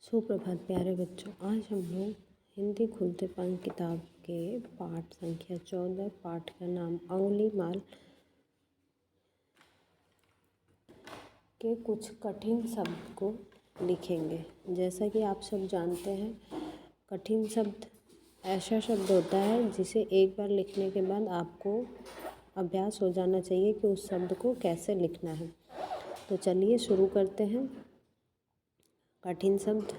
सुप्रभात प्यारे बच्चों। आज हम लोग हिंदी खुलते पंख किताब के पाठ संख्या 14 पाठ का नाम अंगुली माल के कुछ कठिन शब्द को लिखेंगे। जैसा कि आप सब जानते हैं, कठिन शब्द ऐसा शब्द होता है जिसे एक बार लिखने के बाद आपको अभ्यास हो जाना चाहिए कि उस शब्द को कैसे लिखना है। तो चलिए शुरू करते हैं। कठिन शब्द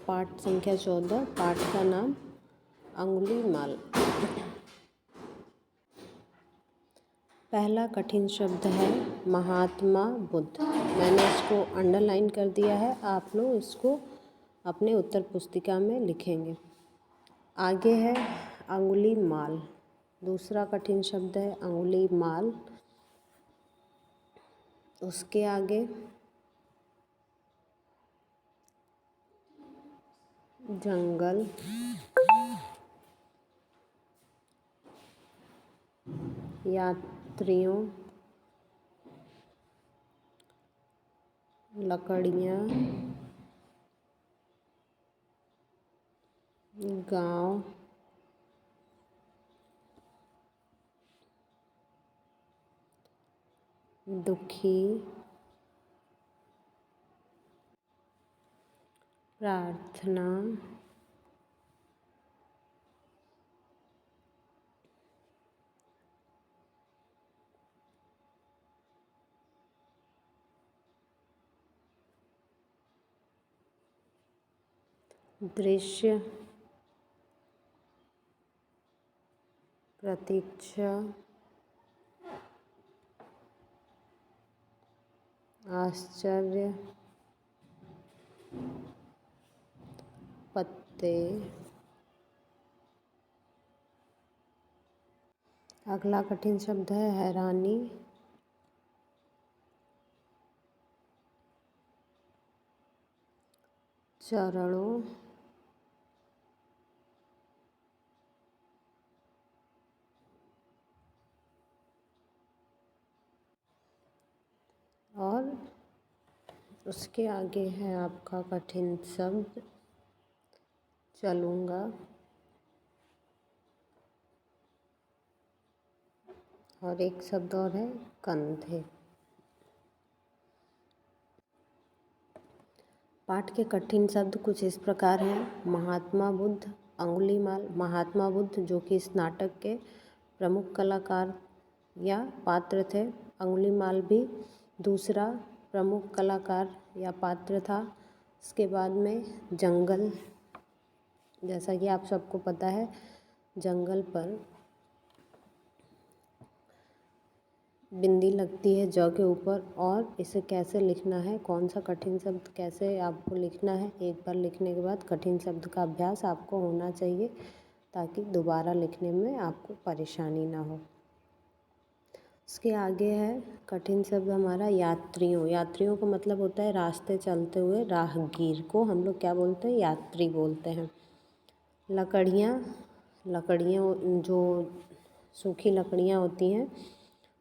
पाठ संख्या 14, पाठ का नाम अंगुली माल। पहला कठिन शब्द है महात्मा बुद्ध। मैंने इसको अंडरलाइन कर दिया है, आप लोग इसको अपने उत्तर पुस्तिका में लिखेंगे। आगे है अंगुली माल। दूसरा कठिन शब्द है अंगुली माल। उसके आगे जंगल, यात्रियों, लकड़ियाँ, गांव, दुखी, प्रार्थना, दृश्य, प्रतीक्षा, आश्चर्य, पत्ते। अगला कठिन शब्द है हैरानी, चरणों, और उसके आगे है आपका कठिन शब्द चलूँगा, और एक शब्द और है कंधे। पाठ के कठिन शब्द कुछ इस प्रकार हैं। महात्मा बुद्ध, अंगुली माल। महात्मा बुद्ध जो कि इस नाटक के प्रमुख कलाकार या पात्र थे। अंगुली माल भी दूसरा प्रमुख कलाकार या पात्र था। इसके बाद में जंगल, जैसा कि आप सबको पता है, जंगल पर बिंदी लगती है ज के ऊपर, और इसे कैसे लिखना है, कौन सा कठिन शब्द कैसे आपको लिखना है, एक बार लिखने के बाद कठिन शब्द का अभ्यास आपको होना चाहिए ताकि दोबारा लिखने में आपको परेशानी ना हो। इसके आगे है कठिन शब्द हमारा यात्रियों। यात्रियों का मतलब होता है रास्ते चलते हुए राहगीर को हम लोग क्या बोलते हैं, यात्री बोलते हैं। लकड़ियाँ, लकड़ियाँ जो सूखी लकड़ियाँ होती हैं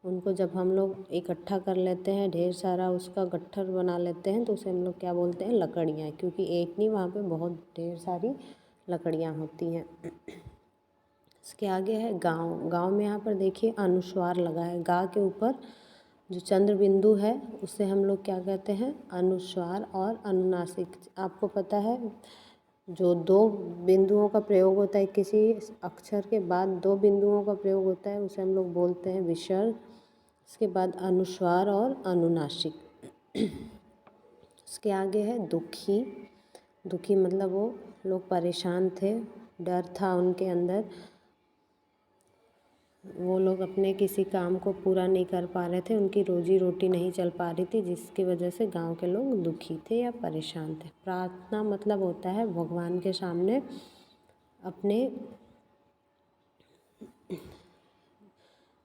उनको जब हम लोग इकट्ठा कर लेते हैं, ढेर सारा उसका गट्ठर बना लेते हैं, तो उसे हम लोग क्या बोलते हैं, लकड़ियाँ, क्योंकि एक नहीं वहाँ पे बहुत ढेर सारी लकड़ियाँ होती हैं। इसके आगे है गांव। गांव में यहाँ पर देखिए अनुस्वार लगा है। गा के ऊपर जो चंद्र बिंदु है उसे हम लोग क्या कहते हैं, अनुस्वार और अनुनासिक। आपको पता है जो दो बिंदुओं का प्रयोग होता है, किसी अक्षर के बाद दो बिंदुओं का प्रयोग होता है, उसे हम लोग बोलते हैं विसर्ग। इसके बाद अनुस्वार और अनुनासिक। इसके आगे है दुखी। दुखी मतलब वो लोग परेशान थे, डर था उनके अंदर, वो लोग अपने किसी काम को पूरा नहीं कर पा रहे थे, उनकी रोजी रोटी नहीं चल पा रही थी, जिसकी वजह से गांव के लोग दुखी थे या परेशान थे। प्रार्थना मतलब होता है भगवान के सामने अपने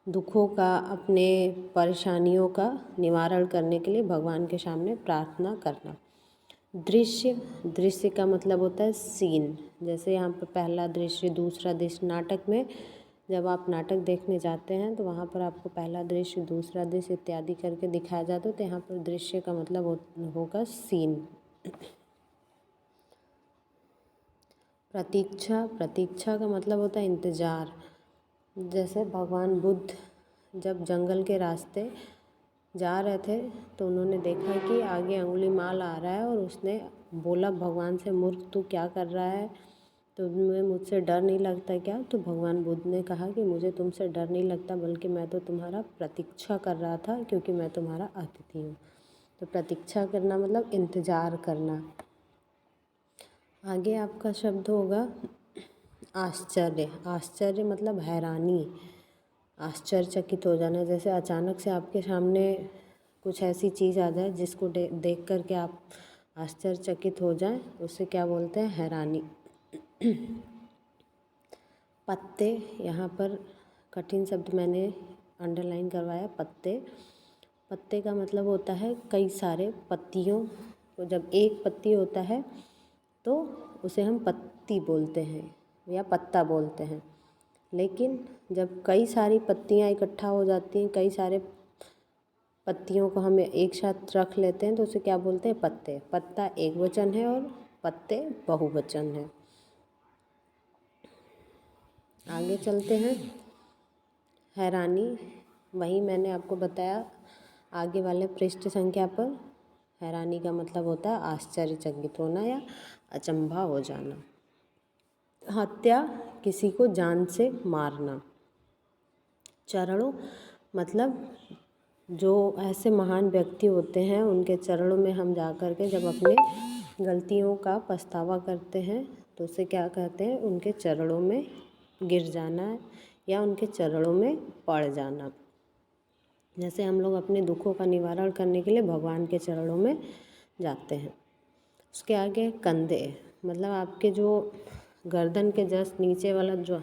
दुखों का, अपने परेशानियों का निवारण करने के लिए भगवान के सामने प्रार्थना करना। दृश्य, दृश्य का मतलब होता है सीन। जैसे यहाँ पर पहला दृश्य, दूसरा दृश्य। नाटक में जब आप नाटक देखने जाते हैं तो वहाँ पर आपको पहला दृश्य, दूसरा दृश्य इत्यादि करके दिखाया जाता है, तो यहाँ पर दृश्य का मतलब होगा सीन। प्रतीक्षा, प्रतीक्षा का मतलब होता है इंतज़ार। जैसे भगवान बुद्ध जब जंगल के रास्ते जा रहे थे तो उन्होंने देखा कि आगे अंगुलीमाल आ रहा है और उसने बोला भगवान से, मूर्ख तू क्या कर रहा है, तुम्हें मुझसे डर नहीं लगता क्या? तो भगवान बुद्ध ने कहा कि मुझे तुमसे डर नहीं लगता, बल्कि मैं तो तुम्हारा प्रतीक्षा कर रहा था, क्योंकि मैं तुम्हारा अतिथि हूँ। तो प्रतीक्षा करना मतलब इंतज़ार करना। आगे आपका शब्द होगा आश्चर्य। आश्चर्य मतलब हैरानी, आश्चर्यचकित हो जाना। जैसे अचानक से आपके सामने कुछ ऐसी चीज़ आ जाए जिसको देख कर के आप आश्चर्यचकित हो जाएं, उसे क्या बोलते हैं? हैरानी। पत्ते, यहाँ पर कठिन शब्द मैंने अंडरलाइन करवाया, पत्ते। पत्ते का मतलब होता है कई सारे पत्तियों को, जब एक पत्ती होता है तो उसे हम पत्ती बोलते हैं या पत्ता बोलते हैं। लेकिन जब कई सारी पत्तियाँ इकट्ठा हो जाती हैं, कई सारे पत्तियों को हम एक साथ रख लेते हैं तो उसे क्या बोलते हैं? पत्ते। पत्ता एक वचन है और पत्ते बहुवचन है। आगे चलते हैं। हैरानी, वही मैंने आपको बताया आगे वाले पृष्ठ संख्या पर। हैरानी का मतलब होता है आश्चर्यचकित होना या अचंभा हो जाना। हत्या, किसी को जान से मारना। चरणों मतलब जो ऐसे महान व्यक्ति होते हैं उनके चरणों में हम जा कर के जब अपने गलतियों का पछतावा करते हैं तो उसे क्या कहते हैं? उनके चरणों में गिर जाना या उनके चरणों में पड़ जाना। जैसे हम लोग अपने दुखों का निवारण करने के लिए भगवान के चरणों में जाते हैं। उसके आगे कंधे, मतलब आपके जो गर्दन के जस्ट नीचे वाला जो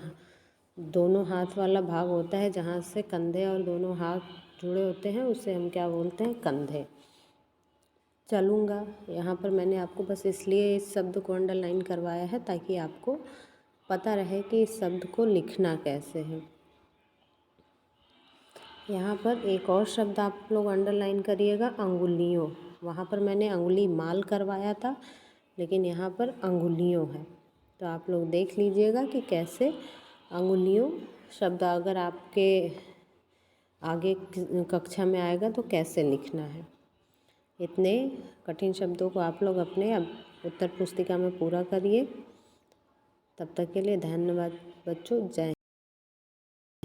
दोनों हाथ वाला भाग होता है, जहाँ से कंधे और दोनों हाथ जुड़े होते हैं, उसे हम क्या बोलते हैं? कंधे। चलूँगा, यहाँ पर मैंने आपको बस इसलिए इस शब्द को अंडरलाइन करवाया है ताकि आपको पता रहे कि इस शब्द को लिखना कैसे है। यहाँ पर एक और शब्द आप लोग अंडरलाइन करिएगा, अंगुलियों। वहाँ पर मैंने अंगुली माल करवाया था, लेकिन यहाँ पर अंगुलियों है। तो आप लोग देख लीजिएगा कि कैसे अंगुलियों शब्द अगर आपके आगे कक्षा में आएगा तो कैसे लिखना है। इतने कठिन शब्दों को आप लोग अपने अब उत्तर पुस्तिका में पूरा करिए। तब तक के लिए धन्यवाद बच्चों। जय